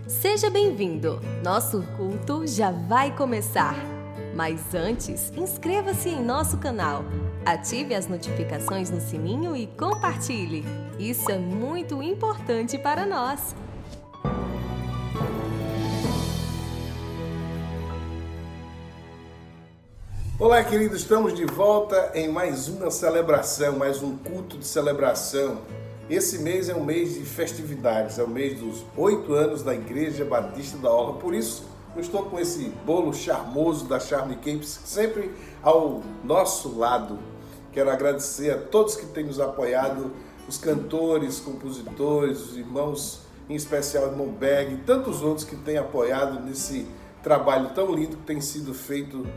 Seja bem-vindo! Nosso culto já vai começar! Mas antes, inscreva-se em nosso canal, ative as notificações no sininho e compartilhe! Isso é muito importante para nós! Olá, queridos, estamos de volta em mais uma celebração, mais um culto de celebração. Esse mês é um mês de festividades, é o mês dos 8 anos da Igreja Batista da Orla. Por isso, eu estou com esse bolo charmoso da Charme Cakes sempre ao nosso lado. Quero agradecer a todos que têm nos apoiado, os cantores, compositores, os irmãos, em especial o irmão Berg e tantos outros que têm apoiado nesse trabalho tão lindo que tem sido feito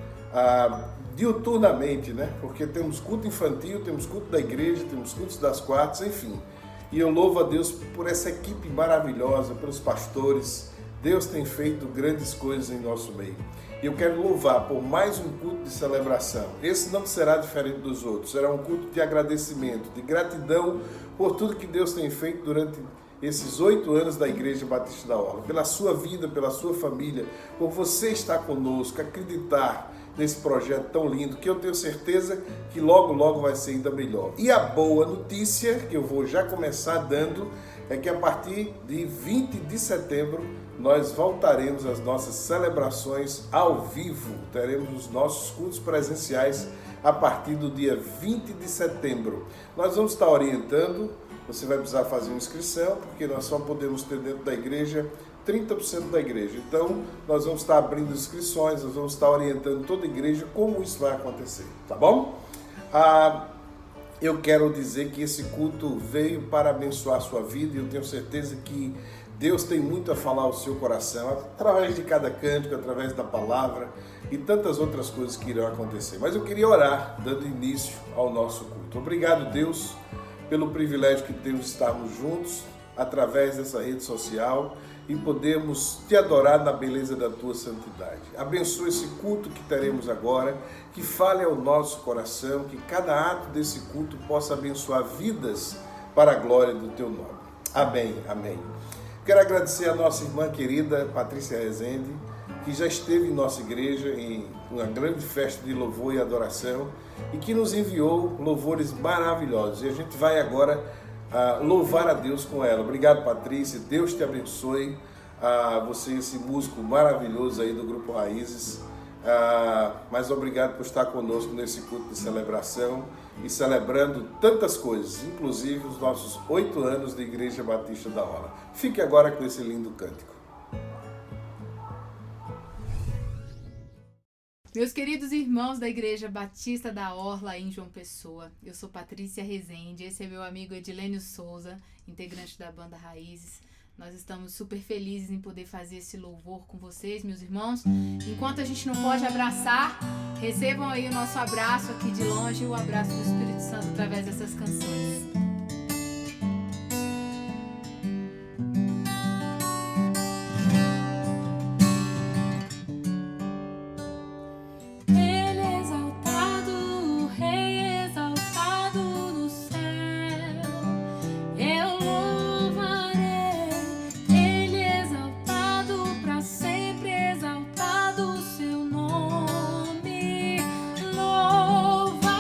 diuturnamente, né? Porque temos culto infantil, temos culto da igreja, temos cultos das quartas, enfim. E eu louvo a Deus por essa equipe maravilhosa, pelos pastores. Deus tem feito grandes coisas em nosso meio. E eu quero louvar por mais um culto de celebração. Esse não será diferente dos outros. Será um culto de agradecimento, de gratidão por tudo que Deus tem feito durante esses 8 anos da Igreja Batista da Orla. Pela sua vida, pela sua família, por você estar conosco, acreditar nesse projeto tão lindo, que eu tenho certeza que logo, logo vai ser ainda melhor. E a boa notícia, que eu vou já começar dando, é que a partir de 20 de setembro, nós voltaremos às nossas celebrações ao vivo. Teremos os nossos cultos presenciais a partir do dia 20 de setembro. Nós vamos estar orientando, você vai precisar fazer uma inscrição, porque nós só podemos ter dentro da igreja 30% da igreja. Então, nós vamos estar abrindo inscrições, nós vamos estar orientando toda a igreja como isso vai acontecer, tá bom? Eu quero dizer que esse culto veio para abençoar a sua vida e eu tenho certeza que Deus tem muito a falar ao seu coração, através de cada cântico, através da palavra e tantas outras coisas que irão acontecer. Mas eu queria orar, dando início ao nosso culto. Obrigado, Deus, pelo privilégio que temos de estarmos juntos através dessa rede social e podemos te adorar na beleza da tua santidade. Abençoa esse culto que teremos agora, que fale ao nosso coração, que cada ato desse culto possa abençoar vidas para a glória do teu nome. Amém, amém. Quero agradecer a nossa irmã querida Patrícia Rezende, que já esteve em nossa igreja em uma grande festa de louvor e adoração e que nos enviou louvores maravilhosos. E a gente vai agora louvar a Deus com ela. Obrigado, Patrícia. Deus te abençoe. Você, esse músico maravilhoso aí do Grupo Raízes. Mas obrigado por estar conosco nesse culto de celebração e celebrando tantas coisas, inclusive os nossos 8 anos de Igreja Batista da Orla. Fique agora com esse lindo cântico. Meus queridos irmãos da Igreja Batista da Orla em João Pessoa, eu sou Patrícia Rezende, esse é meu amigo Edilênio Souza, integrante da banda Raízes. Nós estamos super felizes em poder fazer esse louvor com vocês, meus irmãos. Enquanto a gente não pode abraçar, recebam aí o nosso abraço aqui de longe e o abraço do Espírito Santo através dessas canções. Louvarei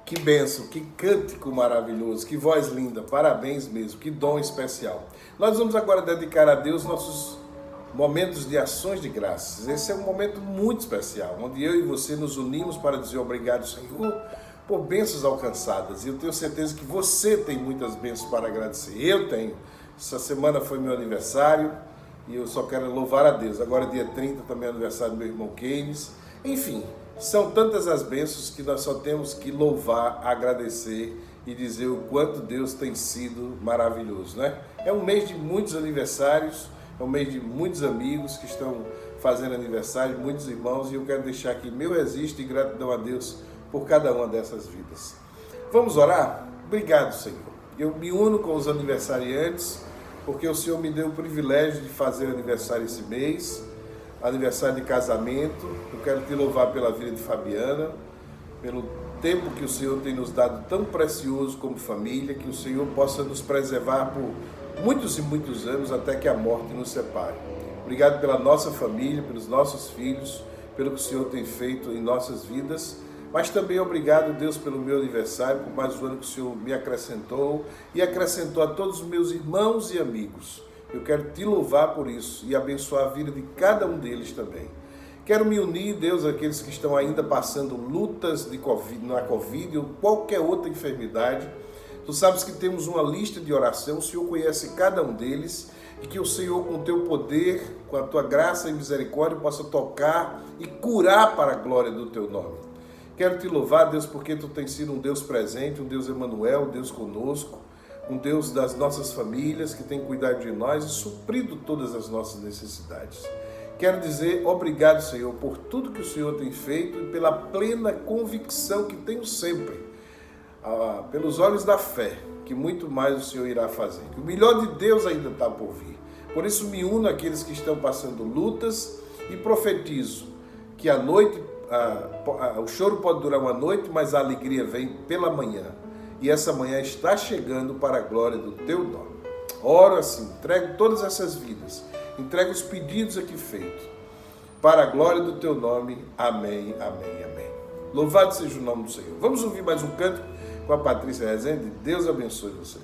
Que bênção, que cântico maravilhoso, que voz linda, parabéns mesmo, que dom especial. Nós vamos agora dedicar a Deus nossos momentos de ações de graças. Esse é um momento muito especial, onde eu e você nos unimos para dizer obrigado, Senhor, por bênçãos alcançadas. E eu tenho certeza que você tem muitas bênçãos para agradecer. Eu tenho. Essa semana foi meu aniversário e eu só quero louvar a Deus. Agora, dia 30, também é aniversário do meu irmão Keynes. Enfim, são tantas as bênçãos que nós só temos que louvar, agradecer e dizer o quanto Deus tem sido maravilhoso, né? É um mês de muitos aniversários, é um mês de muitos amigos que estão fazendo aniversário, muitos irmãos, e eu quero deixar aqui meu registro e gratidão a Deus por cada uma dessas vidas. Vamos orar? Obrigado, Senhor. Eu me uno com os aniversariantes, porque o Senhor me deu o privilégio de fazer aniversário esse mês, aniversário de casamento. Eu quero te louvar pela vida de Fabiana, pelo tempo que o Senhor tem nos dado tão precioso como família, que o Senhor possa nos preservar por muitos e muitos anos até que a morte nos separe. Obrigado pela nossa família, pelos nossos filhos, pelo que o Senhor tem feito em nossas vidas, mas também obrigado, Deus, pelo meu aniversário, por mais um ano que o Senhor me acrescentou e acrescentou a todos os meus irmãos e amigos. Eu quero te louvar por isso e abençoar a vida de cada um deles também. Quero me unir, Deus, àqueles que estão ainda passando lutas de na Covid ou qualquer outra enfermidade. Tu sabes que temos uma lista de oração, o Senhor conhece cada um deles e que o Senhor, com o teu poder, com a tua graça e misericórdia, possa tocar e curar para a glória do teu nome. Quero te louvar, Deus, porque tu tens sido um Deus presente, um Deus Emanuel, um Deus conosco, um Deus das nossas famílias que tem cuidado de nós e suprido todas as nossas necessidades. Quero dizer obrigado, Senhor, por tudo que o Senhor tem feito e pela plena convicção que tenho sempre, pelos olhos da fé, que muito mais o Senhor irá fazer. Que o melhor de Deus ainda está por vir. Por isso me uno àqueles que estão passando lutas e profetizo que a noite, o choro pode durar uma noite, mas a alegria vem pela manhã. E essa manhã está chegando para a glória do teu nome. Oro assim, entrego todas essas vidas, entrego os pedidos aqui feitos, para a glória do teu nome. Amém, amém, amém. Louvado seja o nome do Senhor. Vamos ouvir mais um canto com a Patrícia Rezende. Deus abençoe você.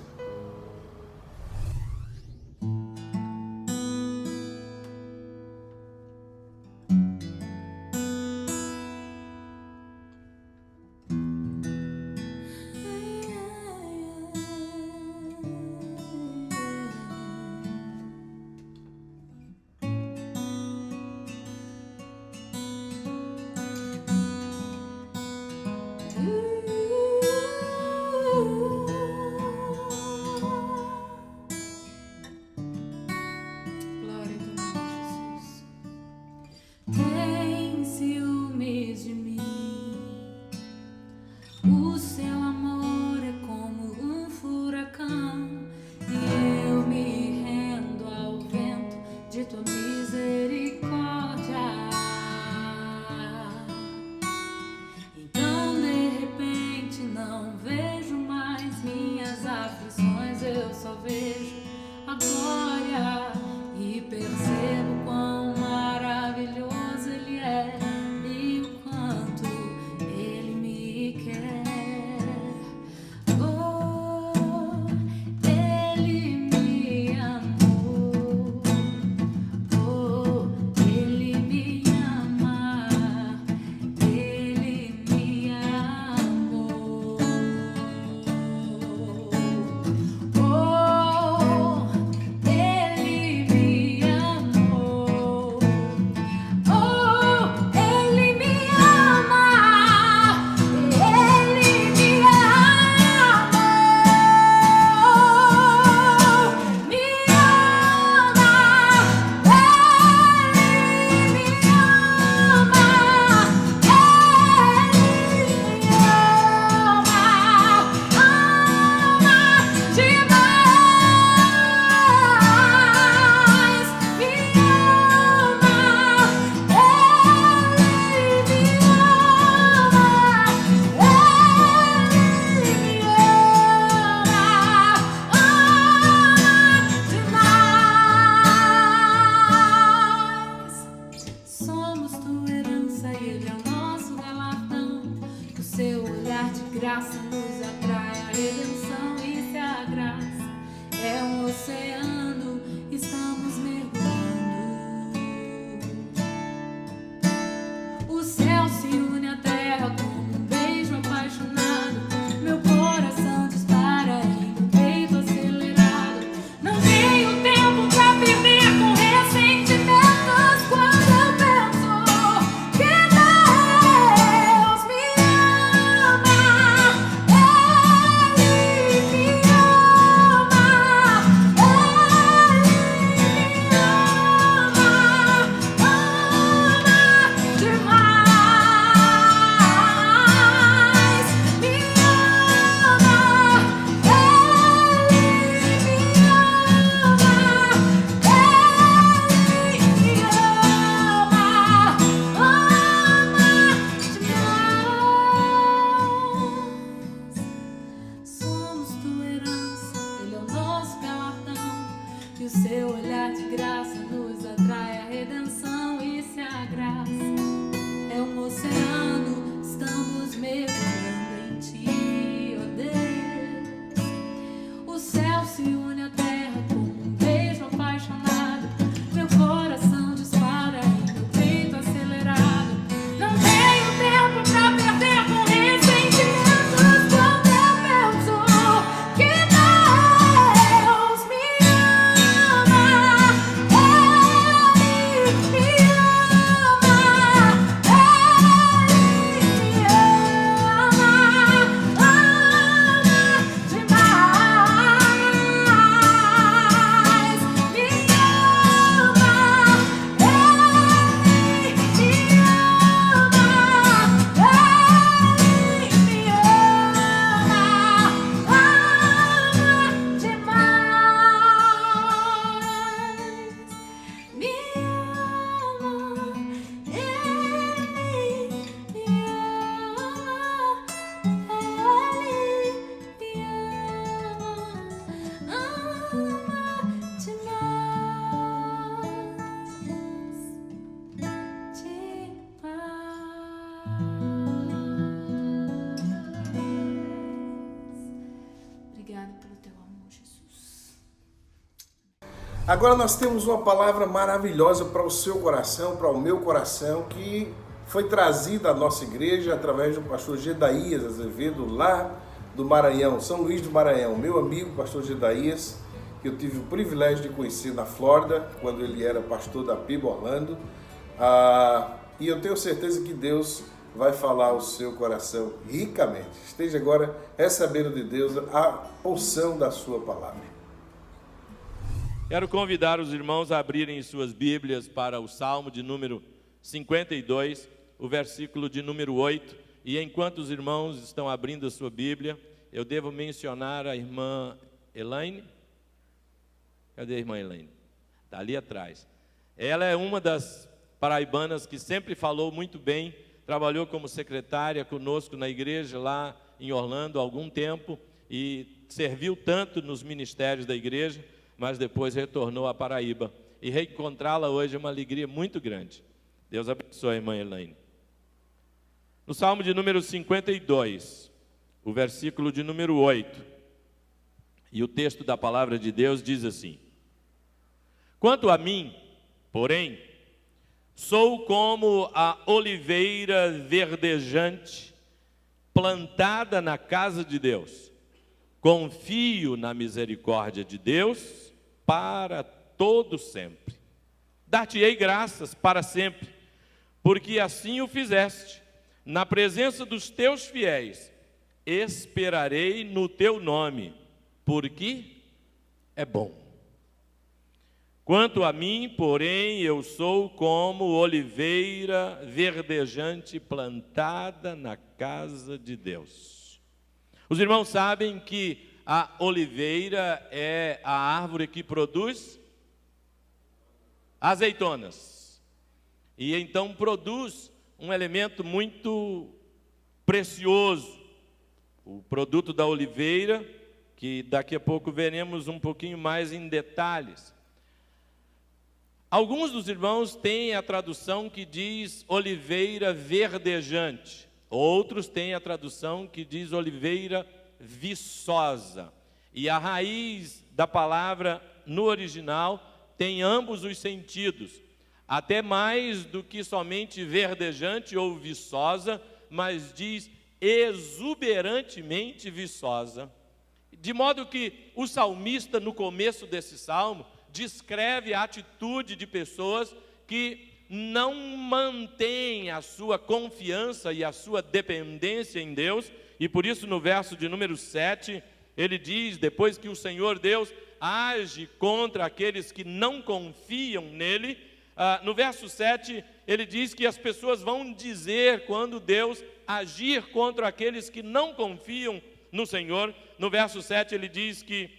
Agora nós temos uma palavra maravilhosa para o seu coração, para o meu coração, que foi trazida à nossa igreja através do pastor Gedaías Azevedo, lá do Maranhão, São Luís do Maranhão. Meu amigo, pastor Gedaías, que eu tive o privilégio de conhecer na Flórida, quando ele era pastor da PIB Orlando. E eu tenho certeza que Deus vai falar ao seu coração ricamente. Esteja agora recebendo de Deus a porção da sua palavra. Quero convidar os irmãos a abrirem suas Bíblias para o Salmo de número 52, o versículo de número 8. E enquanto os irmãos estão abrindo a sua Bíblia, eu devo mencionar a irmã Elaine. Cadê a irmã Elaine? Está ali atrás. Ela é uma das paraibanas que sempre falou muito bem, trabalhou como secretária conosco na igreja lá em Orlando há algum tempo e serviu tanto nos ministérios da igreja, mas depois retornou à Paraíba. E reencontrá-la hoje é uma alegria muito grande. Deus abençoe a irmã Elaine. No Salmo de número 52, o versículo de número 8, e o texto da palavra de Deus diz assim: quanto a mim, porém, sou como a oliveira verdejante, plantada na casa de Deus. Confio na misericórdia de Deus para todo sempre. Dar-te-ei graças para sempre, porque assim o fizeste. Na presença dos teus fiéis, esperarei no teu nome, porque é bom. Quanto a mim, porém, eu sou como oliveira verdejante plantada na casa de Deus. Os irmãos sabem que a oliveira é a árvore que produz azeitonas. E então produz um elemento muito precioso, o produto da oliveira, que daqui a pouco veremos um pouquinho mais em detalhes. Alguns dos irmãos têm a tradução que diz oliveira verdejante, outros têm a tradução que diz oliveira viçosa. E a raiz da palavra no original tem ambos os sentidos, até mais do que somente verdejante ou viçosa, mas diz exuberantemente viçosa. De modo que o salmista, no começo desse salmo, descreve a atitude de pessoas que não mantêm a sua confiança e a sua dependência em Deus, e por isso no verso de número 7, ele diz, depois que o Senhor Deus age contra aqueles que não confiam nele, no verso 7, ele diz que as pessoas vão dizer quando Deus agir contra aqueles que não confiam no Senhor. No verso 7 ele diz que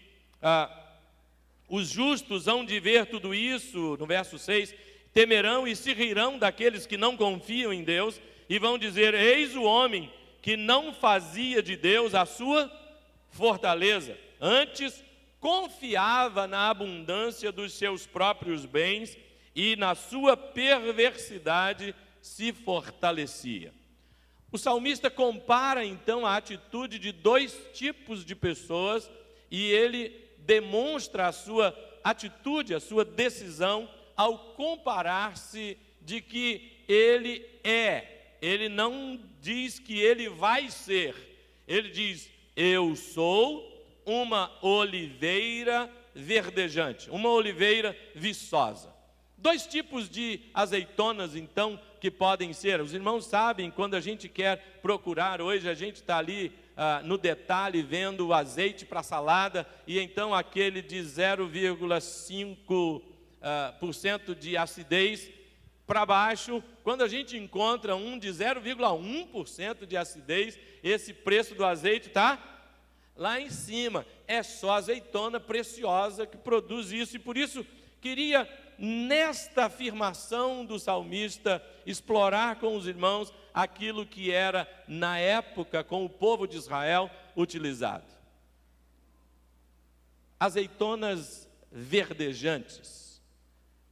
os justos hão de ver tudo isso. No verso 6, temerão e se rirão daqueles que não confiam em Deus e vão dizer: eis o homem que não fazia de Deus a sua fortaleza, antes confiava na abundância dos seus próprios bens e na sua perversidade se fortalecia. O salmista compara então a atitude de dois tipos de pessoas e ele demonstra a sua atitude, a sua decisão ao comparar-se de que ele é. Ele não diz que ele vai ser, ele diz: eu sou uma oliveira verdejante, uma oliveira viçosa. Dois tipos de azeitonas, então, que podem ser. Os irmãos sabem, quando a gente quer procurar, hoje a gente está ali no detalhe vendo o azeite para salada, e então aquele de 0,5% de acidez para baixo, quando a gente encontra um de 0,1% de acidez, esse preço do azeite está lá em cima. É só azeitona preciosa que produz isso, e por isso queria, nesta afirmação do salmista, explorar com os irmãos aquilo que era, na época, com o povo de Israel, utilizado. Azeitonas verdejantes,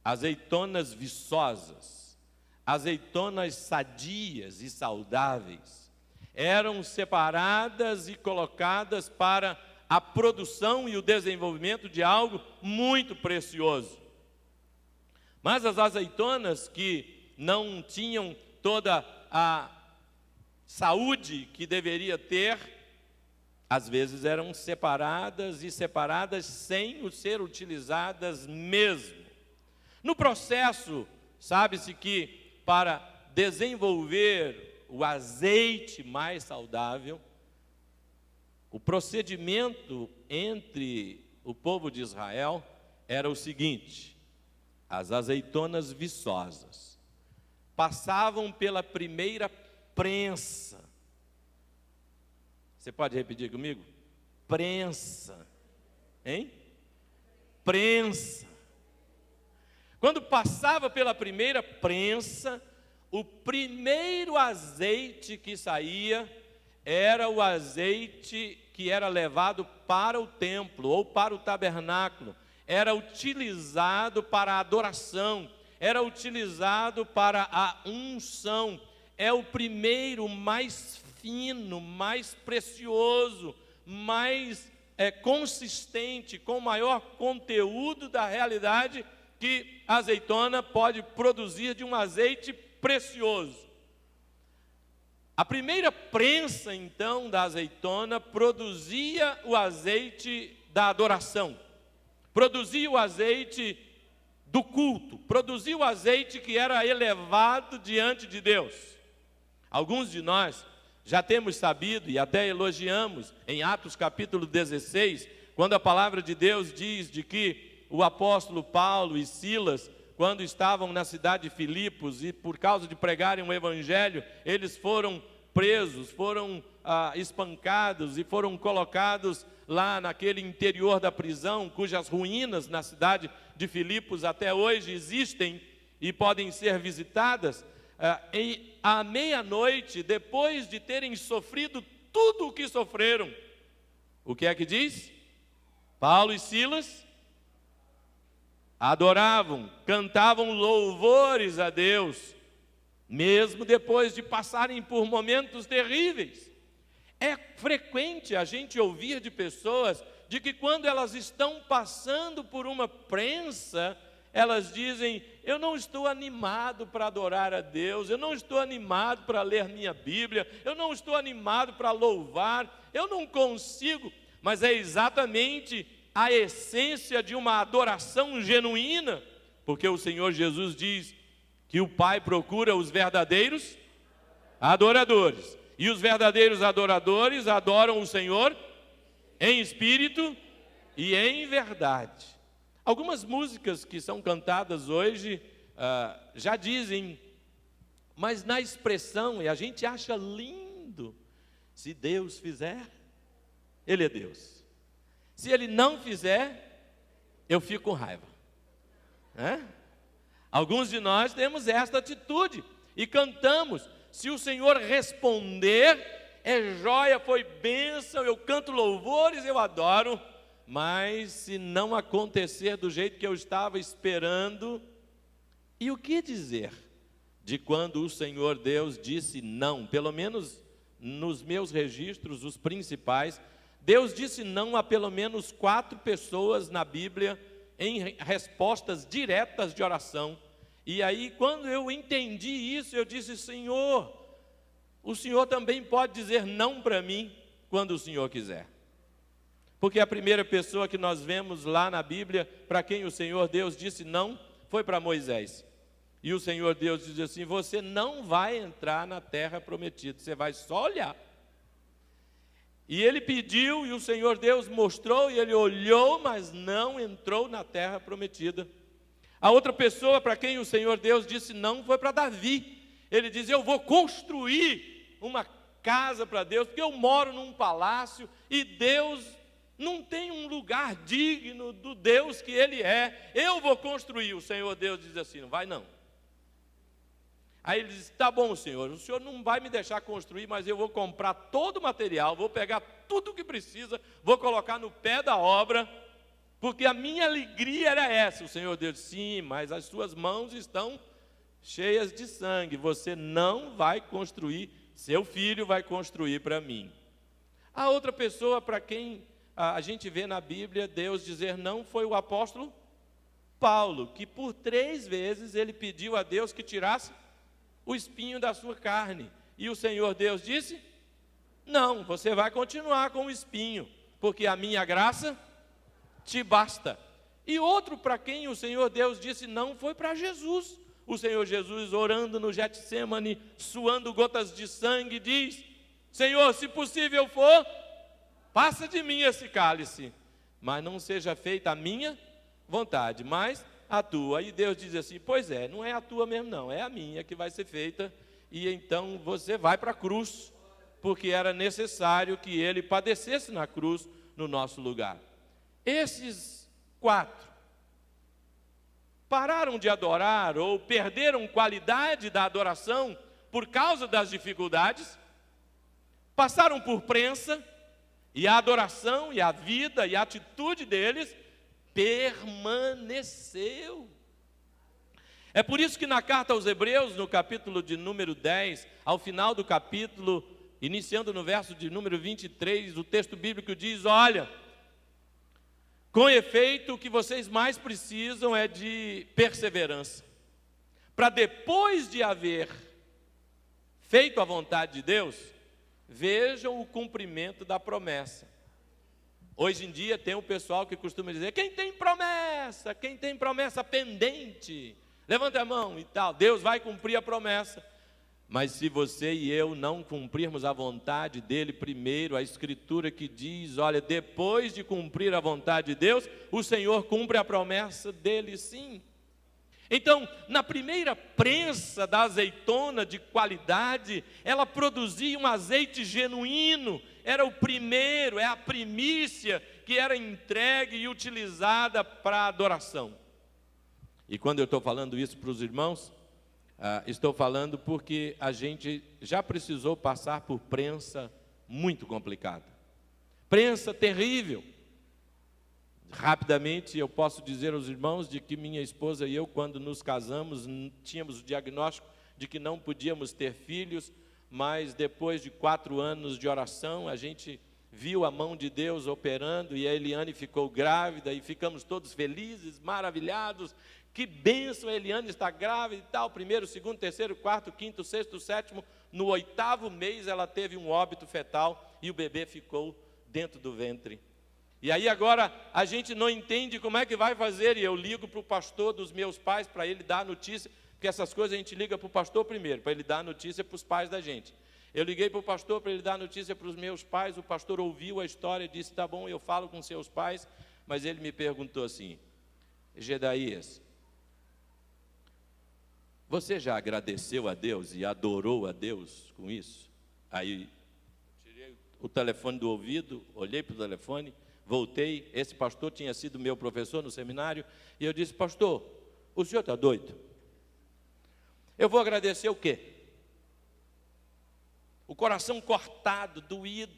azeitonas viçosas, azeitonas sadias e saudáveis, eram separadas e colocadas para a produção e o desenvolvimento de algo muito precioso. Mas as azeitonas, que não tinham toda a saúde que deveria ter, às vezes eram separadas sem ser utilizadas mesmo. No processo, sabe-se que para desenvolver o azeite mais saudável, o procedimento entre o povo de Israel era o seguinte: as azeitonas viçosas passavam pela primeira prensa. Você pode repetir comigo? Prensa. Hein? Prensa. Quando passava pela primeira prensa, o primeiro azeite que saía era o azeite que era levado para o templo ou para o tabernáculo. Era utilizado para a adoração, era utilizado para a unção. É o primeiro mais fino, mais precioso, mais consistente, com maior conteúdo da realidade que a azeitona pode produzir de um azeite precioso. A primeira prensa, então, da azeitona produzia o azeite da adoração, produzia o azeite do culto, produzia o azeite que era elevado diante de Deus. Alguns de nós já temos sabido e até elogiamos em Atos capítulo 16, quando a palavra de Deus diz de que o apóstolo Paulo e Silas, quando estavam na cidade de Filipos e por causa de pregarem o evangelho, eles foram presos, foram espancados e foram colocados lá naquele interior da prisão, cujas ruínas na cidade de Filipos até hoje existem e podem ser visitadas. À meia-noite, depois de terem sofrido tudo o que sofreram, o que é que diz? Paulo e Silas adoravam, cantavam louvores a Deus, mesmo depois de passarem por momentos terríveis. É frequente a gente ouvir de pessoas de que quando elas estão passando por uma prensa, elas dizem: eu não estou animado para adorar a Deus, eu não estou animado para ler minha Bíblia, eu não estou animado para louvar, eu não consigo. Mas é exatamente a essência de uma adoração genuína, porque o Senhor Jesus diz que o Pai procura os verdadeiros adoradores, e os verdadeiros adoradores adoram o Senhor em espírito e em verdade. Algumas músicas que são cantadas hoje já dizem, mas na expressão, e a gente acha lindo: se Deus fizer, Ele é Deus. Se Ele não fizer, eu fico com raiva. Alguns de nós temos esta atitude e cantamos: se o Senhor responder, é joia, foi bênção, eu canto louvores, eu adoro. Mas se não acontecer do jeito que eu estava esperando, e o que dizer de quando o Senhor Deus disse não? Pelo menos nos meus registros, os principais, Deus disse não a pelo menos 4 pessoas na Bíblia em respostas diretas de oração. E aí, quando eu entendi isso, eu disse: Senhor, o Senhor também pode dizer não para mim quando o Senhor quiser. Porque a primeira pessoa que nós vemos lá na Bíblia, para quem o Senhor Deus disse não, foi para Moisés. E o Senhor Deus diz assim: você não vai entrar na terra prometida, você vai só olhar. E ele pediu, e o Senhor Deus mostrou, e ele olhou, mas não entrou na terra prometida. A outra pessoa para quem o Senhor Deus disse não foi para Davi. Ele diz: eu vou construir uma casa para Deus, porque eu moro num palácio, e Deus não tem um lugar digno do Deus que Ele é. Eu vou construir. O Senhor Deus diz assim: não vai não. Aí ele diz: tá bom, Senhor, o Senhor não vai me deixar construir, mas eu vou comprar todo o material, vou pegar tudo o que precisa, vou colocar no pé da obra, porque a minha alegria era essa. O Senhor Deus disse: sim, mas as suas mãos estão cheias de sangue, você não vai construir, seu filho vai construir para mim. A outra pessoa para quem a gente vê na Bíblia Deus dizer não, foi o apóstolo Paulo, que por 3 vezes ele pediu a Deus que tirasse o espinho da sua carne. E o Senhor Deus disse: não, você vai continuar com o espinho, porque a minha graça te basta. E outro para quem o Senhor Deus disse não foi para Jesus. O Senhor Jesus, orando no Getsêmani, suando gotas de sangue, diz: Senhor, se possível for, passa de mim esse cálice, mas não seja feita a minha vontade, mas a tua. E Deus diz assim: pois é, não é a tua mesmo não, é a minha que vai ser feita. E então você vai para a cruz, porque era necessário que ele padecesse na cruz no nosso lugar. Esses 4 pararam de adorar ou perderam qualidade da adoração por causa das dificuldades, passaram por prensa, e a adoração, e a vida, e a atitude deles permaneceu. É por isso que na carta aos Hebreus, no capítulo de número 10, ao final do capítulo, iniciando no verso de número 23, o texto bíblico diz: olha, com efeito, o que vocês mais precisam é de perseverança, para depois de haver feito a vontade de Deus, vejam o cumprimento da promessa. Hoje em dia tem um pessoal que costuma dizer: quem tem promessa pendente, levanta a mão e tal, Deus vai cumprir a promessa. Mas se você e eu não cumprirmos a vontade dele primeiro, a Escritura que diz: olha, depois de cumprir a vontade de Deus, o Senhor cumpre a promessa dele sim. Então, na primeira prensa da azeitona de qualidade, ela produzia um azeite genuíno, era o primeiro, é a primícia que era entregue e utilizada para a adoração. E quando eu estou falando isso para os irmãos, estou falando porque a gente já precisou passar por prensa muito complicada, prensa terrível. Rapidamente eu posso dizer aos irmãos de que minha esposa e eu, quando nos casamos, tínhamos o diagnóstico de que não podíamos ter filhos, mas depois de 4 anos de oração, a gente viu a mão de Deus operando e a Eliane ficou grávida e ficamos todos felizes, maravilhados. Que bênção, a Eliane está grávida e tal. 1º, 2º, 3º, 4º, 5º, 6º, 7º. No 8º mês ela teve um óbito fetal e o bebê ficou dentro do ventre. E aí agora a gente não entende como é que vai fazer, e eu ligo para o pastor dos meus pais para ele dar a notícia, porque essas coisas a gente liga para o pastor primeiro, para ele dar a notícia para os pais da gente. Eu liguei para o pastor para ele dar a notícia para os meus pais, o pastor ouviu a história e disse: tá bom, eu falo com seus pais, mas ele me perguntou assim: Gedaías, você já agradeceu a Deus e adorou a Deus com isso? Aí tirei o telefone do ouvido, olhei para o telefone, voltei. Esse pastor tinha sido meu professor no seminário, e eu disse: pastor, o senhor está doido? Eu vou agradecer o quê? O coração cortado, doído,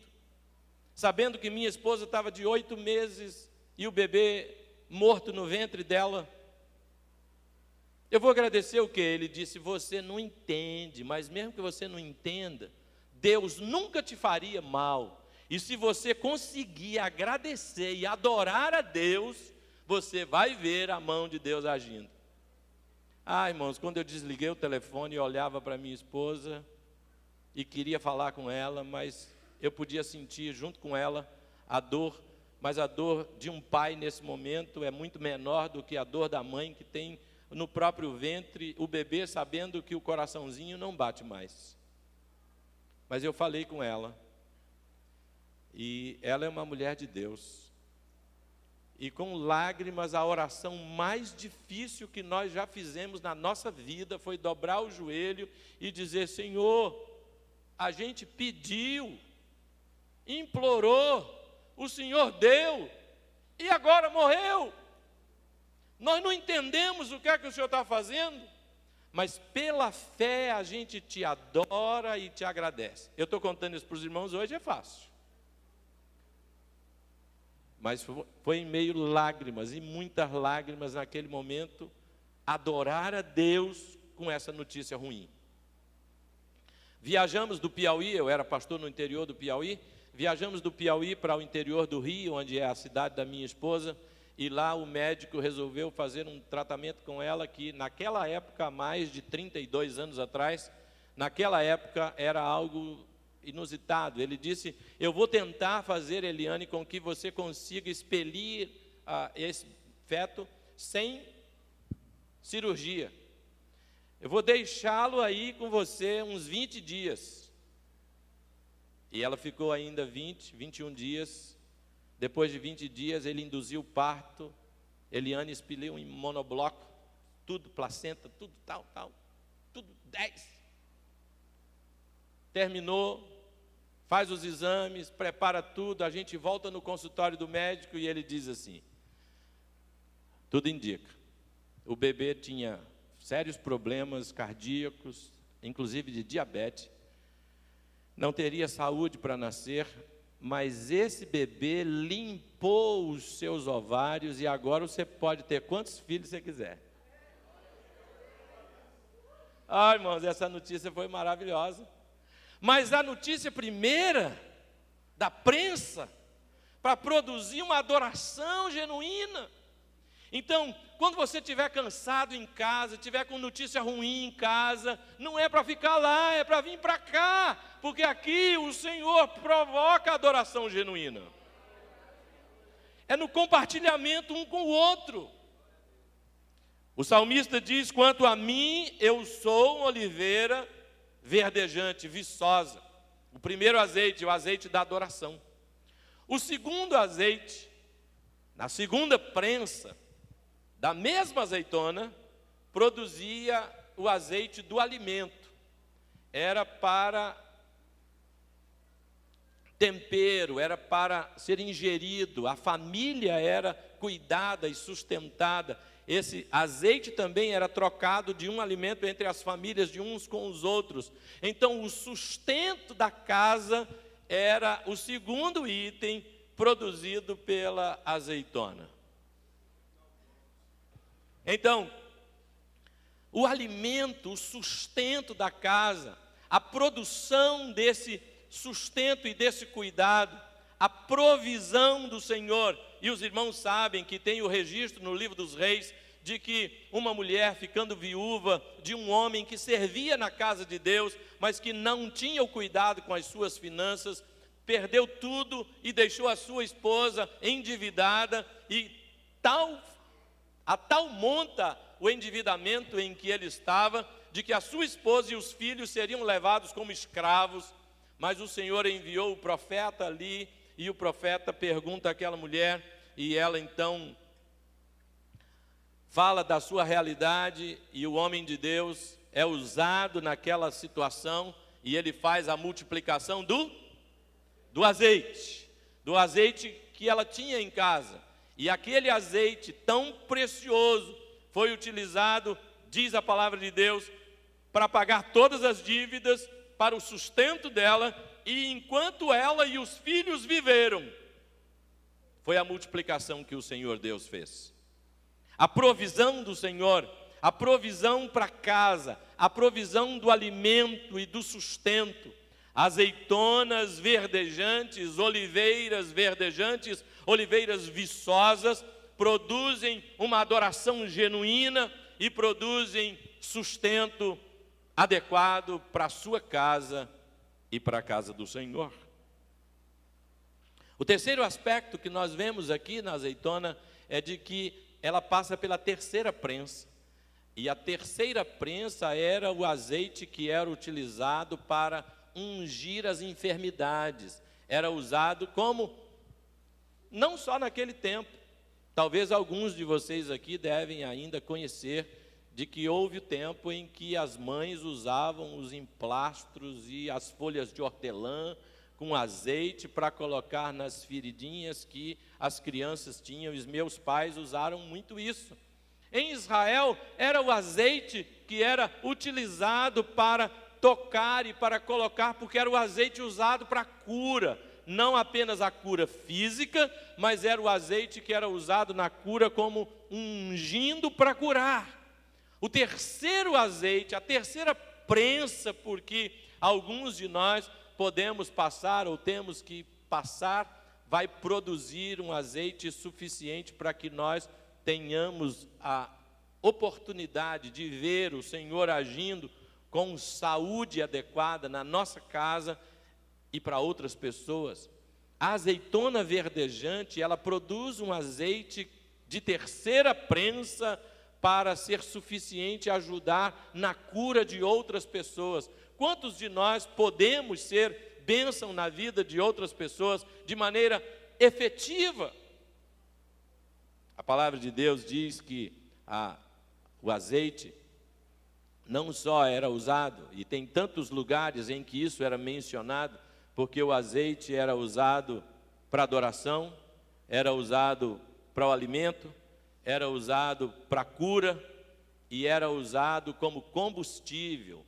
sabendo que minha esposa estava de 8 meses e o bebê morto no ventre dela. Eu vou agradecer o quê? Ele disse: você não entende, mas mesmo que você não entenda, Deus nunca te faria mal. E se você conseguir agradecer e adorar a Deus, você vai ver a mão de Deus agindo. Ah, irmãos, quando eu desliguei o telefone, eu olhava para minha esposa e queria falar com ela, mas eu podia sentir junto com ela a dor, mas a dor de um pai nesse momento é muito menor do que a dor da mãe que tem no próprio ventre o bebê, sabendo que o coraçãozinho não bate mais. Mas eu falei com ela, e ela é uma mulher de Deus, e com lágrimas, a oração mais difícil que nós já fizemos na nossa vida foi dobrar o joelho e dizer: Senhor, a gente pediu, implorou, o Senhor deu, e agora morreu. Nós não entendemos o que é que o Senhor está fazendo, mas pela fé a gente te adora e te agradece. Eu estou contando isso para os irmãos hoje, é fácil. Mas foi em meio lágrimas, e muitas lágrimas naquele momento, adorar a Deus com essa notícia ruim. Viajamos do Piauí, eu era pastor no interior do Piauí, viajamos do Piauí para o interior do Rio, onde é a cidade da minha esposa, e lá o médico resolveu fazer um tratamento com ela que naquela época, há mais de 32 anos atrás, naquela época era algo inusitado. Ele disse: eu vou tentar fazer, Eliane, com que você consiga expelir esse feto sem cirurgia. Eu vou deixá-lo aí com você uns 20 dias. E ela ficou ainda 21 dias. Depois de 20 dias, ele induziu o parto. Eliane expeliu em monobloco, tudo, placenta, tudo tal, tudo 10. Terminou, faz os exames, prepara tudo, a gente volta no consultório do médico e ele diz assim: tudo indica, o bebê tinha sérios problemas cardíacos, inclusive de diabetes, não teria saúde para nascer, mas esse bebê limpou os seus ovários e agora você pode ter quantos filhos você quiser. Ai, irmãos, essa notícia foi maravilhosa. Mas a notícia primeira da prensa, para produzir uma adoração genuína. Então, quando você estiver cansado em casa, estiver com notícia ruim em casa, não é para ficar lá, é para vir para cá, porque aqui o Senhor provoca a adoração genuína. É no compartilhamento um com o outro. O salmista diz: quanto a mim, eu sou uma oliveira verdejante, viçosa. O primeiro azeite, o azeite da adoração. O segundo azeite, na segunda prensa, da mesma azeitona, produzia o azeite do alimento. Era para tempero, era para ser ingerido, a família era cuidada e sustentada. Esse azeite também era trocado de um alimento entre as famílias de uns com os outros. Então, o sustento da casa era o segundo item produzido pela azeitona. Então, o alimento, o sustento da casa, a produção desse sustento e desse cuidado, a provisão do Senhor. E os irmãos sabem que tem o registro no livro dos Reis de que uma mulher ficando viúva de um homem que servia na casa de Deus, mas que não tinha o cuidado com as suas finanças, perdeu tudo e deixou a sua esposa endividada, e a tal monta o endividamento em que ele estava, de que a sua esposa e os filhos seriam levados como escravos. Mas o Senhor enviou o profeta ali, e o profeta pergunta àquela mulher, e ela então fala da sua realidade, e o homem de Deus é usado naquela situação, e ele faz a multiplicação do azeite que ela tinha em casa. E aquele azeite tão precioso foi utilizado, diz a palavra de Deus, para pagar todas as dívidas, para o sustento dela, e enquanto ela e os filhos viveram, foi a multiplicação que o Senhor Deus fez. A provisão do Senhor, a provisão para casa, a provisão do alimento e do sustento. Azeitonas verdejantes, oliveiras verdejantes, oliveiras viçosas, produzem uma adoração genuína e produzem sustento adequado para a sua casa e para a casa do Senhor. O terceiro aspecto que nós vemos aqui na azeitona é de que ela passa pela terceira prensa. E a terceira prensa era o azeite que era utilizado para ungir as enfermidades. Era usado como, não só naquele tempo, talvez alguns de vocês aqui devem ainda conhecer, de que houve o tempo em que as mães usavam os emplastros e as folhas de hortelã com azeite para colocar nas feridinhas que as crianças tinham, e os meus pais usaram muito isso. Em Israel, era o azeite que era utilizado para tocar e para colocar, porque era o azeite usado para cura, não apenas a cura física, mas era o azeite que era usado na cura como ungindo para curar. O terceiro azeite, a terceira prensa, porque alguns de nós podemos passar ou temos que passar, vai produzir um azeite suficiente para que nós tenhamos a oportunidade de ver o Senhor agindo com saúde adequada na nossa casa e para outras pessoas. A azeitona verdejante, ela produz um azeite de terceira prensa para ser suficiente a ajudar na cura de outras pessoas. Quantos de nós podemos ser bênção na vida de outras pessoas de maneira efetiva? A palavra de Deus diz que o azeite não só era usado, e tem tantos lugares em que isso era mencionado, porque o azeite era usado para adoração, era usado para o alimento, era usado para a cura e era usado como combustível.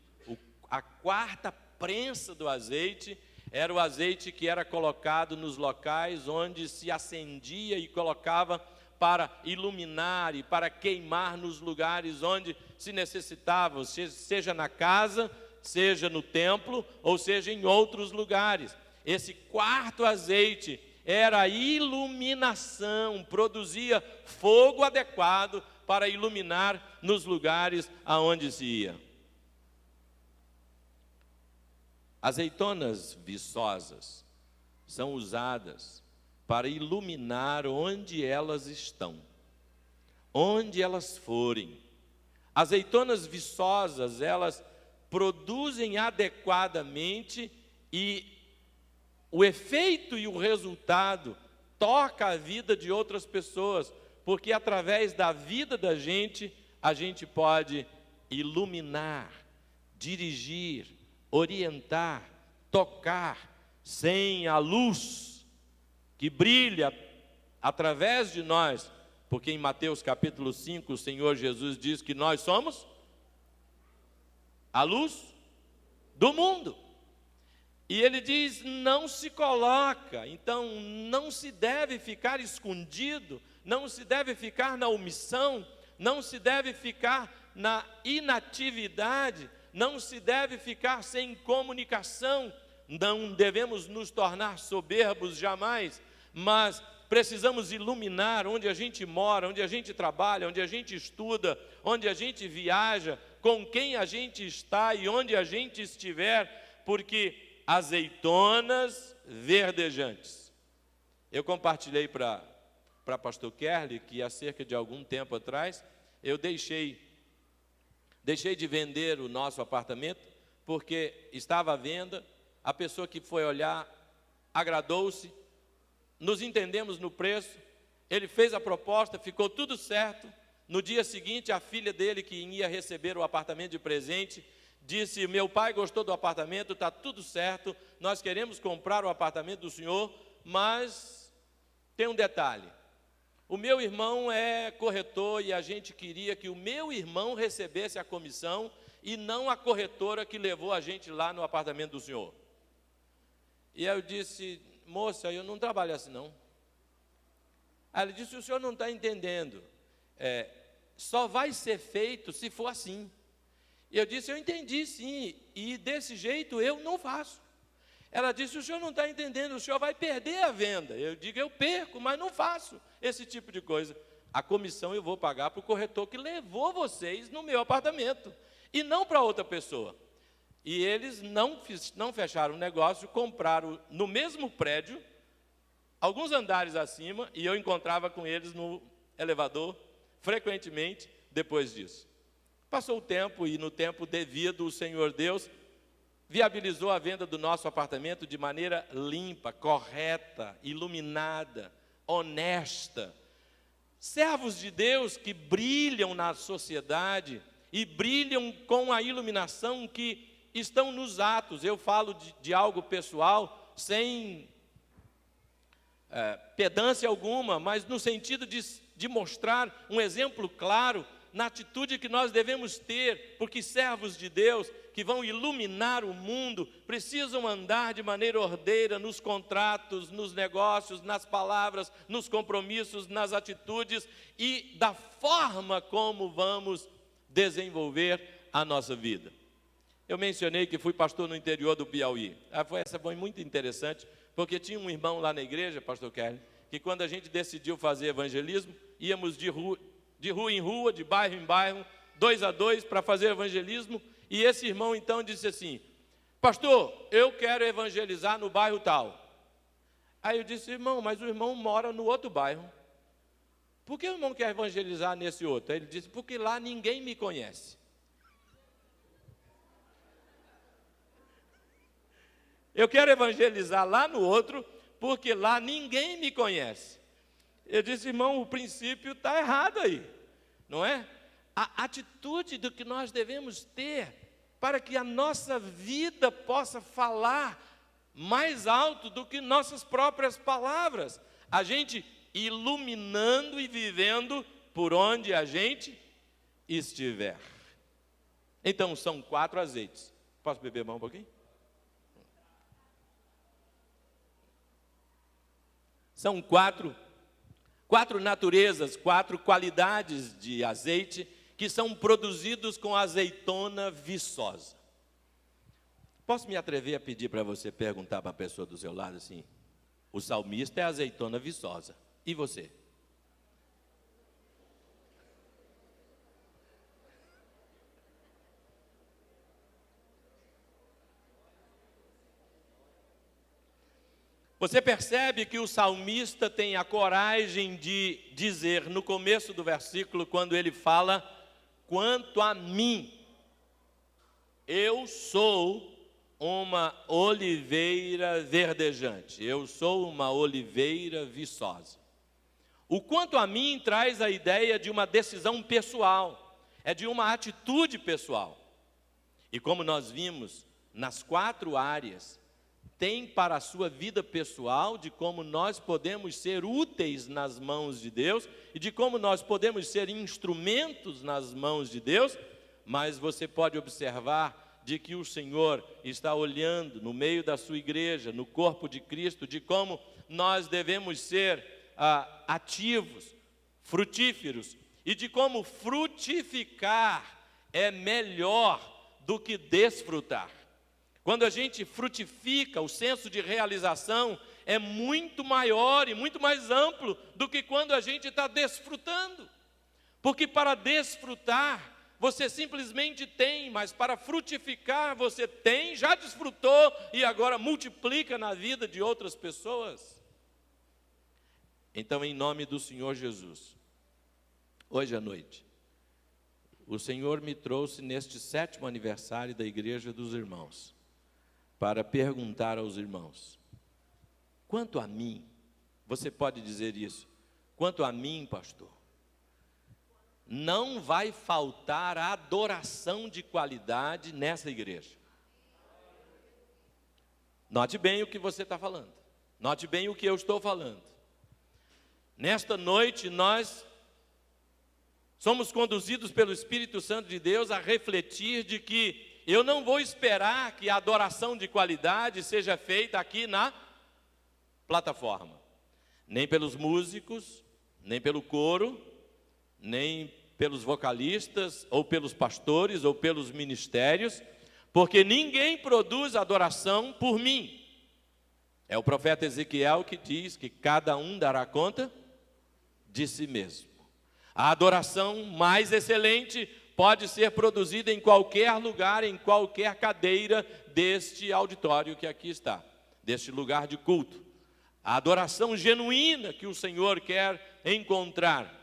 A quarta prensa do azeite era o azeite que era colocado nos locais onde se acendia e colocava para iluminar e para queimar nos lugares onde se necessitava, seja na casa, seja no templo, ou seja em outros lugares. Esse quarto azeite era a iluminação, produzia fogo adequado para iluminar nos lugares aonde se ia. Azeitonas viçosas são usadas para iluminar onde elas estão, onde elas forem. Azeitonas viçosas, elas produzem adequadamente e o efeito e o resultado toca a vida de outras pessoas, porque através da vida da gente, a gente pode iluminar, dirigir, orientar, tocar. Sem a luz que brilha através de nós, porque em Mateus capítulo 5, o Senhor Jesus diz que nós somos a luz do mundo. E ele diz, não se coloca, então não se deve ficar escondido, não se deve ficar na omissão, não se deve ficar na inatividade, não se deve ficar sem comunicação, não devemos nos tornar soberbos jamais, mas precisamos iluminar onde a gente mora, onde a gente trabalha, onde a gente estuda, onde a gente viaja, com quem a gente está e onde a gente estiver, porque azeitonas verdejantes. Eu compartilhei para pastor Kerly que há cerca de algum tempo atrás, eu deixei de vender o nosso apartamento, porque estava à venda, a pessoa que foi olhar agradou-se, nos entendemos no preço, ele fez a proposta, ficou tudo certo. No dia seguinte, a filha dele, que ia receber o apartamento de presente, disse, meu pai gostou do apartamento, está tudo certo, nós queremos comprar o apartamento do senhor, mas tem um detalhe, o meu irmão é corretor e a gente queria que o meu irmão recebesse a comissão e não a corretora que levou a gente lá no apartamento do senhor. E aí eu disse, moça, eu não trabalho assim não. Aí ela disse, o senhor não está entendendo, só vai ser feito se for assim. E eu disse, eu entendi sim, e desse jeito eu não faço. Ela disse, o senhor não está entendendo, o senhor vai perder a venda. Eu digo, eu perco, mas não faço esse tipo de coisa. A comissão eu vou pagar para o corretor que levou vocês no meu apartamento, e não para outra pessoa. E eles não fecharam o negócio, compraram no mesmo prédio, alguns andares acima, e eu encontrava com eles no elevador, frequentemente, depois disso. Passou o tempo e no tempo devido o Senhor Deus viabilizou a venda do nosso apartamento de maneira limpa, correta, iluminada, honesta. Servos de Deus que brilham na sociedade e brilham com a iluminação que estão nos atos. Eu falo de algo pessoal, sem pedância alguma, mas no sentido de mostrar um exemplo claro na atitude que nós devemos ter, porque servos de Deus que vão iluminar o mundo precisam andar de maneira ordeira nos contratos, nos negócios, nas palavras, nos compromissos, nas atitudes e da forma como vamos desenvolver a nossa vida. eu mencionei que fui pastor no interior do Piauí. Essa foi muito interessante, porque tinha um irmão lá na igreja, pastor Kelly, que quando a gente decidiu fazer evangelismo, íamos de rua em rua, de bairro em bairro, 2 a 2, para fazer evangelismo, e esse irmão então disse assim: pastor, eu quero evangelizar no bairro tal. Aí eu disse: irmão, mas o irmão mora no outro bairro. Por que o irmão quer evangelizar nesse outro? Aí ele disse: porque lá ninguém me conhece. Eu quero evangelizar lá no outro, porque lá ninguém me conhece. Eu disse: irmão, o princípio está errado aí, não é? A atitude do que nós devemos ter para que a nossa vida possa falar mais alto do que nossas próprias palavras. A gente iluminando e vivendo por onde a gente estiver. Então, são 4 azeites. Posso beber mais um pouquinho? São quatro naturezas, 4 qualidades de azeite que são produzidos com azeitona viçosa. Posso me atrever a pedir para você perguntar para a pessoa do seu lado assim: o salmista é azeitona viçosa, e você? Você percebe que o salmista tem a coragem de dizer no começo do versículo, quando ele fala: quanto a mim, eu sou uma oliveira verdejante, eu sou uma oliveira viçosa. O quanto a mim traz a ideia de uma decisão pessoal, é de uma atitude pessoal. E como nós vimos, nas 4 áreas, tem para a sua vida pessoal, de como nós podemos ser úteis nas mãos de Deus, e de como nós podemos ser instrumentos nas mãos de Deus, mas você pode observar de que o Senhor está olhando no meio da sua igreja, no corpo de Cristo, de como nós devemos ser ativos, frutíferos, e de como frutificar é melhor do que desfrutar. Quando a gente frutifica, o senso de realização é muito maior e muito mais amplo do que quando a gente está desfrutando. Porque para desfrutar, você simplesmente tem, mas para frutificar, você tem, já desfrutou e agora multiplica na vida de outras pessoas. Então, em nome do Senhor Jesus, hoje à noite, o Senhor me trouxe neste 7º aniversário da Igreja dos Irmãos, para perguntar aos irmãos: quanto a mim, você pode dizer isso, quanto a mim, pastor, não vai faltar adoração de qualidade nessa igreja. Note bem o que você está falando, note bem o que eu estou falando. Nesta noite nós somos conduzidos pelo Espírito Santo de Deus a refletir de que eu não vou esperar que a adoração de qualidade seja feita aqui na plataforma. Nem pelos músicos, nem pelo coro, nem pelos vocalistas, ou pelos pastores, ou pelos ministérios, porque ninguém produz adoração por mim. É o profeta Ezequiel que diz que cada um dará conta de si mesmo. A adoração mais excelente pode ser produzida em qualquer lugar, em qualquer cadeira deste auditório que aqui está, deste lugar de culto. A adoração genuína que o Senhor quer encontrar.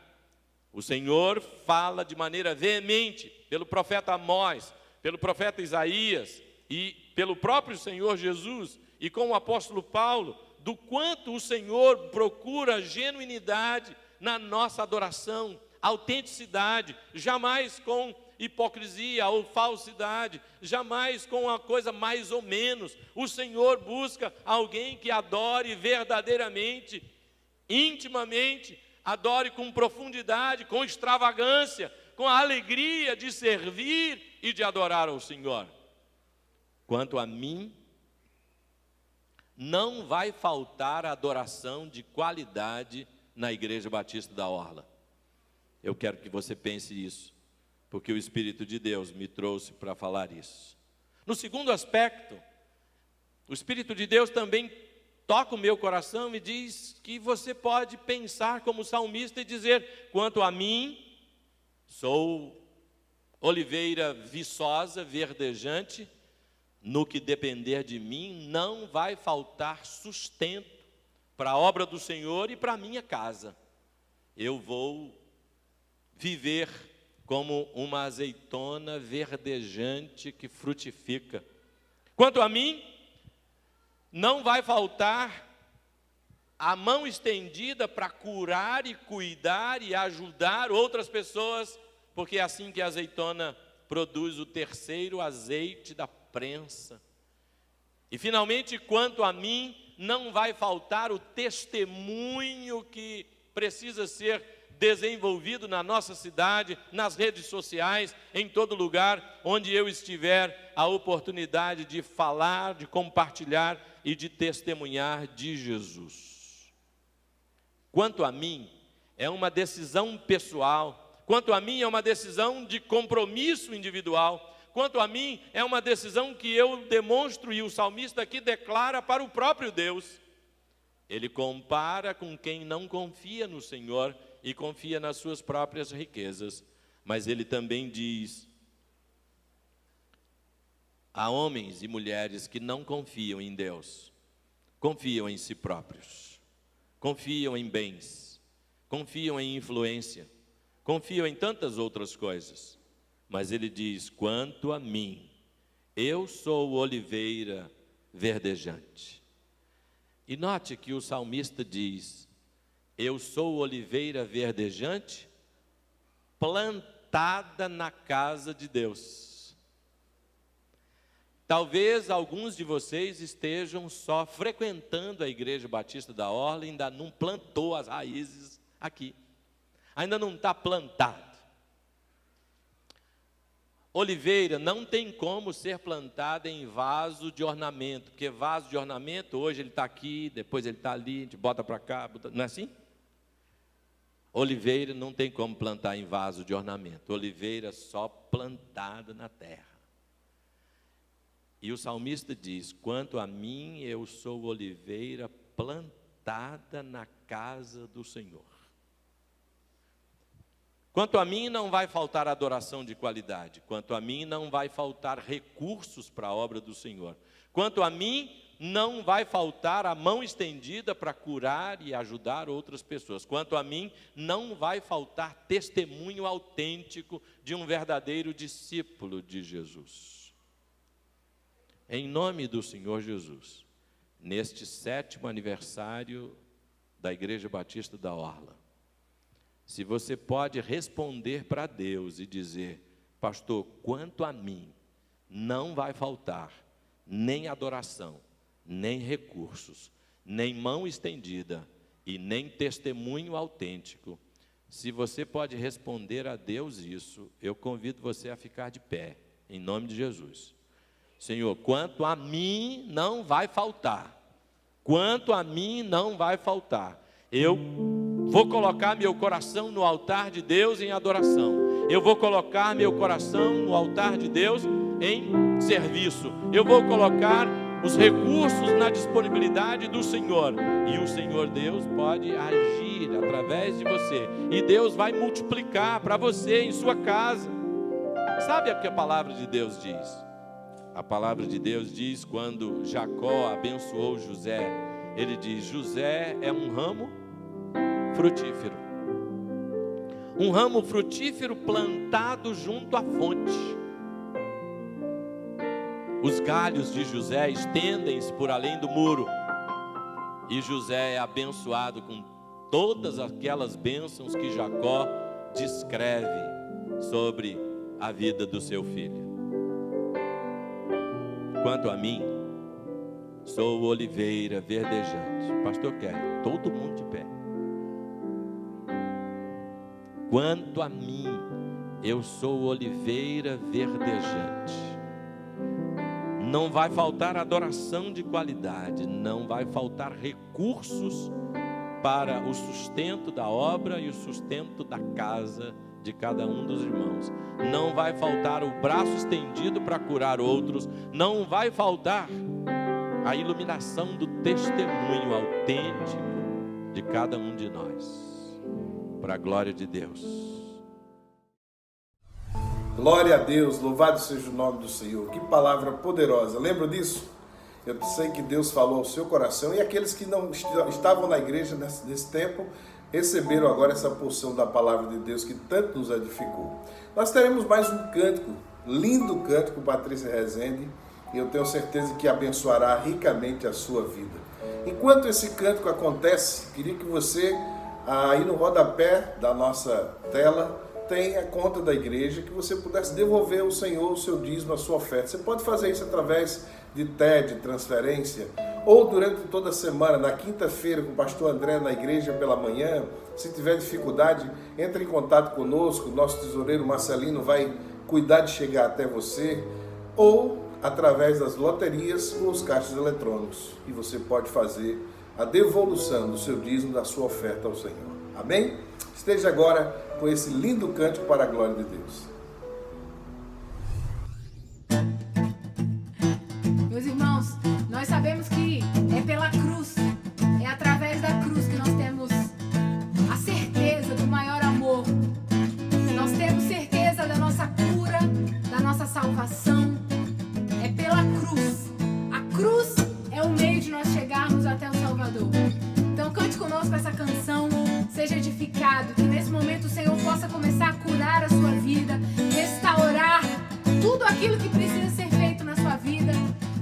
O Senhor fala de maneira veemente, pelo profeta Amós, pelo profeta Isaías e pelo próprio Senhor Jesus, e com o apóstolo Paulo, do quanto o Senhor procura genuinidade na nossa adoração, autenticidade, jamais com hipocrisia ou falsidade, jamais com uma coisa mais ou menos. O Senhor busca alguém que adore verdadeiramente, intimamente, adore com profundidade, com extravagância, com a alegria de servir e de adorar ao Senhor. Quanto a mim, não vai faltar adoração de qualidade na Igreja Batista da Orla. Eu quero que você pense isso, porque o Espírito de Deus me trouxe para falar isso. No segundo aspecto, o Espírito de Deus também toca o meu coração e diz que você pode pensar como salmista e dizer: quanto a mim, sou oliveira viçosa, verdejante, no que depender de mim, não vai faltar sustento para a obra do Senhor e para a minha casa. Eu vou viver como uma azeitona verdejante que frutifica. Quanto a mim, não vai faltar a mão estendida para curar e cuidar e ajudar outras pessoas, porque é assim que a azeitona produz o terceiro azeite da prensa. E finalmente, quanto a mim, não vai faltar o testemunho que precisa ser desenvolvido na nossa cidade, nas redes sociais, em todo lugar onde eu estiver, a oportunidade de falar, de compartilhar e de testemunhar de Jesus. Quanto a mim, é uma decisão pessoal. Quanto a mim, é uma decisão de compromisso individual. Quanto a mim, é uma decisão que eu demonstro, e o salmista aqui declara para o próprio Deus. Ele compara com quem não confia no Senhor e confia nas suas próprias riquezas. Mas ele também diz: há homens e mulheres que não confiam em Deus, confiam em si próprios, confiam em bens, confiam em influência, confiam em tantas outras coisas. Mas ele diz: quanto a mim, eu sou oliveira verdejante. E note que o salmista diz: eu sou oliveira verdejante, plantada na casa de Deus. Talvez alguns de vocês estejam só frequentando a Igreja Batista da Orla e ainda não plantou as raízes aqui, ainda não está plantado. Oliveira não tem como ser plantada em vaso de ornamento, porque vaso de ornamento, hoje ele está aqui, depois ele está ali, a gente bota para cá, não é assim? Oliveira não tem como plantar em vaso de ornamento, oliveira só plantada na terra. E o salmista diz: quanto a mim, eu sou oliveira plantada na casa do Senhor. Quanto a mim, não vai faltar adoração de qualidade. Quanto a mim, não vai faltar recursos para a obra do Senhor. Quanto a mim, não vai faltar a mão estendida para curar e ajudar outras pessoas. Quanto a mim, não vai faltar testemunho autêntico de um verdadeiro discípulo de Jesus. Em nome do Senhor Jesus, neste 7º aniversário da Igreja Batista da Orla, se você pode responder para Deus e dizer: pastor, quanto a mim, não vai faltar nem adoração, nem recursos, nem mão estendida e nem testemunho autêntico. Se você pode responder a Deus isso, eu convido você a ficar de pé, em nome de Jesus. Senhor, quanto a mim não vai faltar, quanto a mim não vai faltar. Eu vou colocar meu coração no altar de Deus em adoração. Eu vou colocar meu coração no altar de Deus em serviço. Eu vou colocar os recursos na disponibilidade do Senhor. E o Senhor Deus pode agir através de você. E Deus vai multiplicar para você em sua casa. Sabe o que a palavra de Deus diz? A palavra de Deus diz, quando Jacó abençoou José, ele diz: José é um ramo frutífero. Um ramo frutífero plantado junto à fonte. Os galhos de José estendem-se por além do muro. E José é abençoado com todas aquelas bênçãos que Jacó descreve sobre a vida do seu filho. Quanto a mim, sou oliveira verdejante. Pastor Kelly, todo mundo de pé. Quanto a mim, eu sou oliveira verdejante. Não vai faltar adoração de qualidade, não vai faltar recursos para o sustento da obra e o sustento da casa de cada um dos irmãos. Não vai faltar o braço estendido para curar outros. Não vai faltar a iluminação do testemunho autêntico de cada um de nós. Para a glória de Deus. Glória a Deus, louvado seja o nome do Senhor. Que palavra poderosa. Lembra disso? Eu sei que Deus falou ao seu coração, e aqueles que não estavam na igreja nesse tempo, receberam agora essa porção da palavra de Deus que tanto nos edificou. Nós teremos mais um cântico, lindo cântico, Patrícia Rezende, e eu tenho certeza que abençoará ricamente a sua vida. Enquanto esse cântico acontece, queria que você, aí no rodapé da nossa tela, tem a conta da igreja, que você pudesse devolver ao Senhor o seu dízimo, a sua oferta. Você pode fazer isso através de TED, transferência, ou durante toda a semana, na quinta-feira, com o pastor André na igreja pela manhã. Se tiver dificuldade, entre em contato conosco, nosso tesoureiro Marcelino vai cuidar de chegar até você, ou através das loterias ou os caixas eletrônicos, e você pode fazer a devolução do seu dízimo, da sua oferta ao Senhor. Amém? Esteja agora com esse lindo cântico para a glória de Deus. Meus irmãos, nós sabemos que é pela cruz, é através da cruz que nós temos a certeza do maior amor. Nós temos certeza da nossa cura, da nossa salvação. É pela cruz. A cruz é o meio de nós chegarmos até o Salvador. Então cante conosco essa canção, seja edificado, que nesse momento o Senhor possa começar a curar a sua vida, restaurar tudo aquilo que precisa ser feito na sua vida,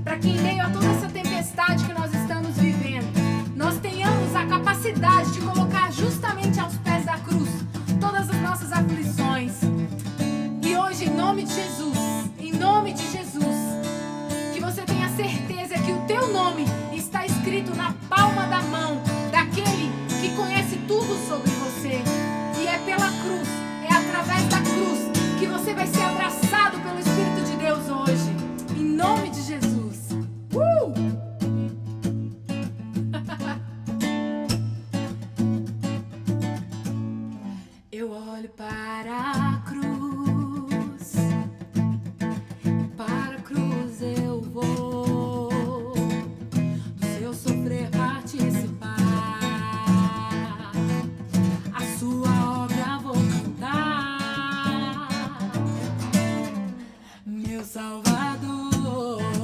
para que em meio a toda essa tempestade que nós estamos vivendo, nós tenhamos a capacidade de colocar justamente aos pés da cruz todas as nossas aflições. E hoje, em nome de Jesus, que você tenha certeza que o teu nome está escrito na palma da mão daquele que conhece tudo sobre você. E é pela cruz, é através da cruz que você vai ser abraçado pelo Espírito de Deus hoje. Em nome de Jesus. Eu olho para a cruz, para a cruz eu vou, do seu sofrer participar, a sua obra vou cantar, meu Salvador.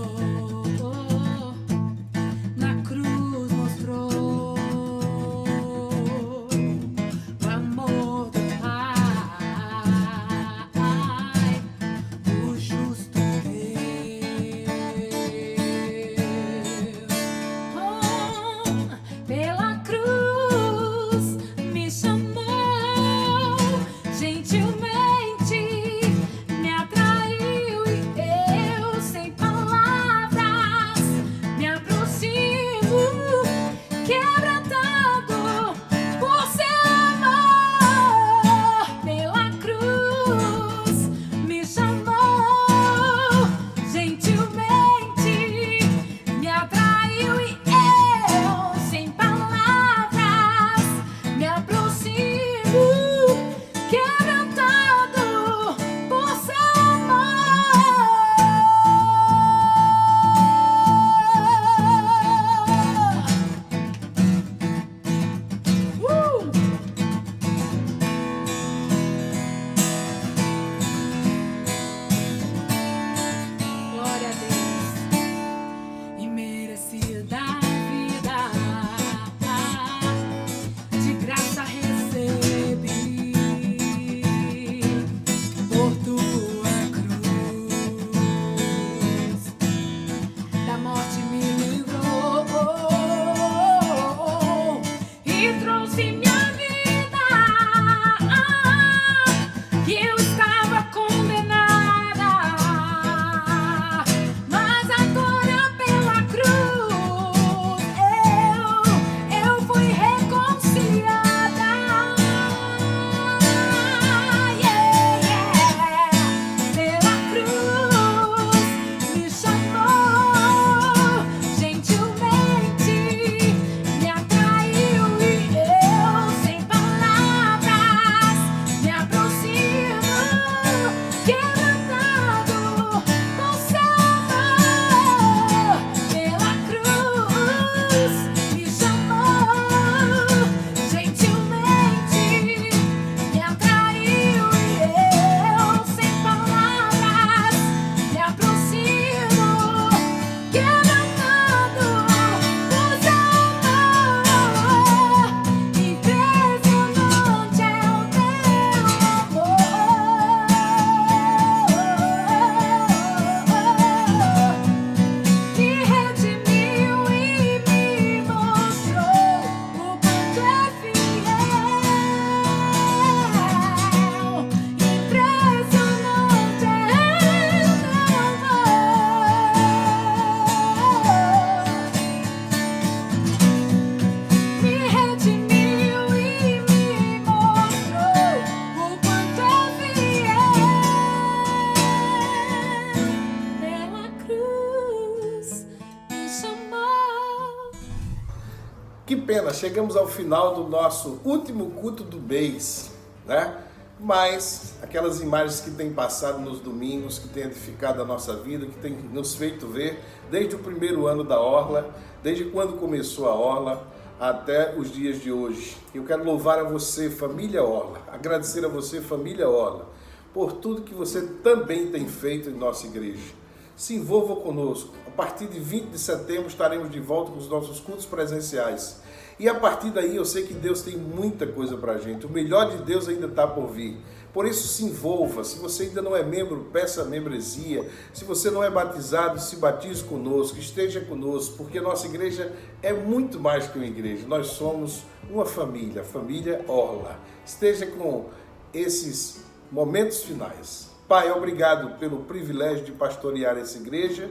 Que pena, chegamos ao final do nosso último culto do mês, né? Mas aquelas imagens que têm passado nos domingos, que têm edificado a nossa vida, que têm nos feito ver desde o primeiro ano da Orla, desde quando começou a Orla, até os dias de hoje. Eu quero louvar a você, família Orla, agradecer a você, família Orla, por tudo que você também tem feito em nossa igreja. Se envolva conosco. A partir de 20 de setembro estaremos de volta com os nossos cultos presenciais. E a partir daí eu sei que Deus tem muita coisa para a gente. O melhor de Deus ainda está por vir. Por isso se envolva. Se você ainda não é membro, peça a membresia. Se você não é batizado, se batize conosco, esteja conosco, porque nossa igreja é muito mais que uma igreja. Nós somos uma família, a família Orla. Esteja com esses momentos finais. Pai, obrigado pelo privilégio de pastorear essa igreja,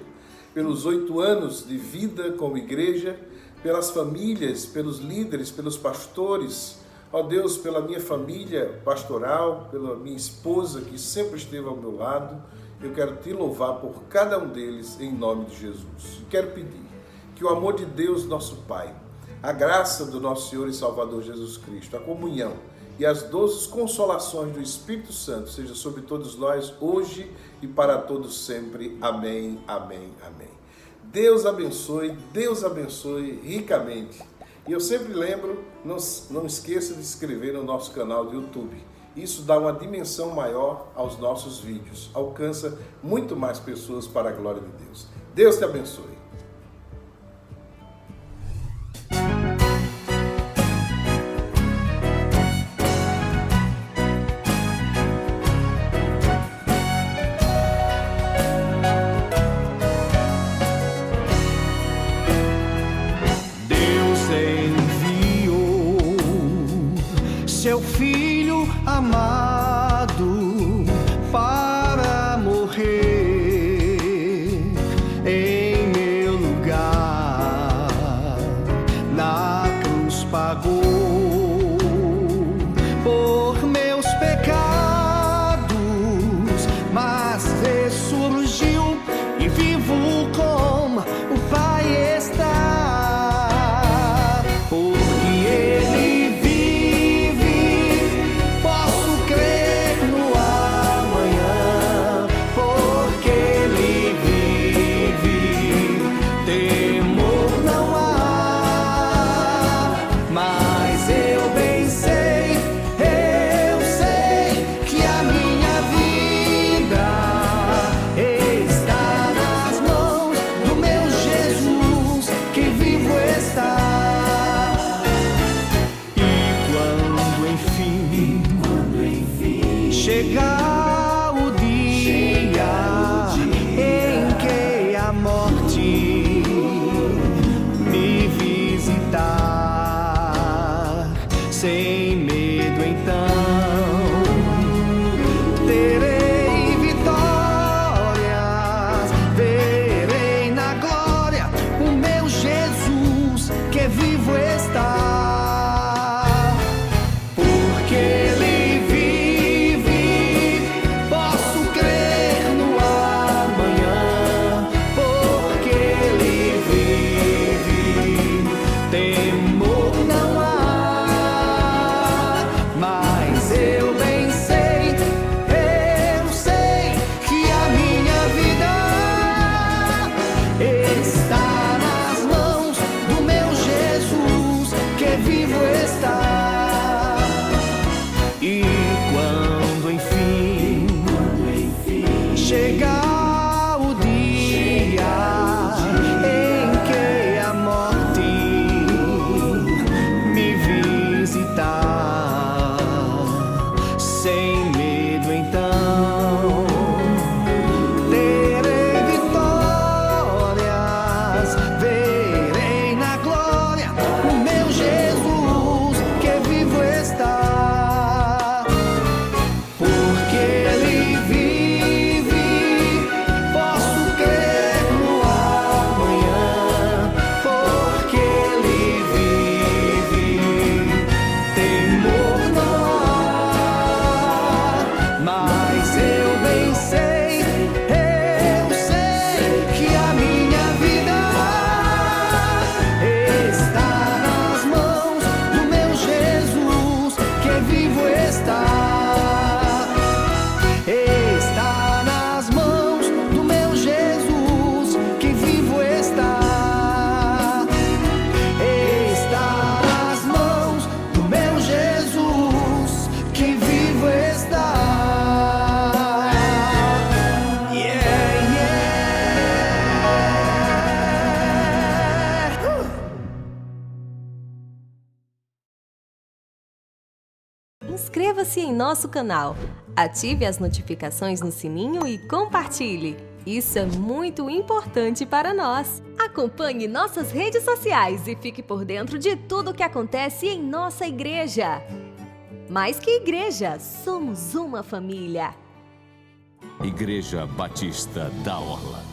pelos 8 anos de vida como igreja, pelas famílias, pelos líderes, pelos pastores, ó Deus, pela minha família pastoral, pela minha esposa que sempre esteve ao meu lado. Eu quero te louvar por cada um deles em nome de Jesus. Quero pedir que o amor de Deus, nosso Pai, a graça do nosso Senhor e Salvador Jesus Cristo, a comunhão e as doces consolações do Espírito Santo seja sobre todos nós hoje e para todos sempre. Amém, amém, amém. Deus abençoe ricamente. E eu sempre lembro, não esqueça de se inscrever no nosso canal do YouTube. Isso dá uma dimensão maior aos nossos vídeos. Alcança muito mais pessoas para a glória de Deus. Deus te abençoe. Seu filho amado para morrer em meu lugar, na cruz pagou por meus pecados, mas ressurgiu e vivo como o Pai está, porque Ele chegar o dia em que a morte me visitar, sem medo então terei vitórias, verei na glória o meu Jesus que vivo está, porque Ele chegar o dia em que a morte me visitar, sem medo então terei vitórias, inscreva-se em nosso canal, ative as notificações no sininho e compartilhe. Isso é muito importante para nós. Acompanhe nossas redes sociais e fique por dentro de tudo o que acontece em nossa igreja. Mais que igreja, somos uma família. Igreja Batista da Orla.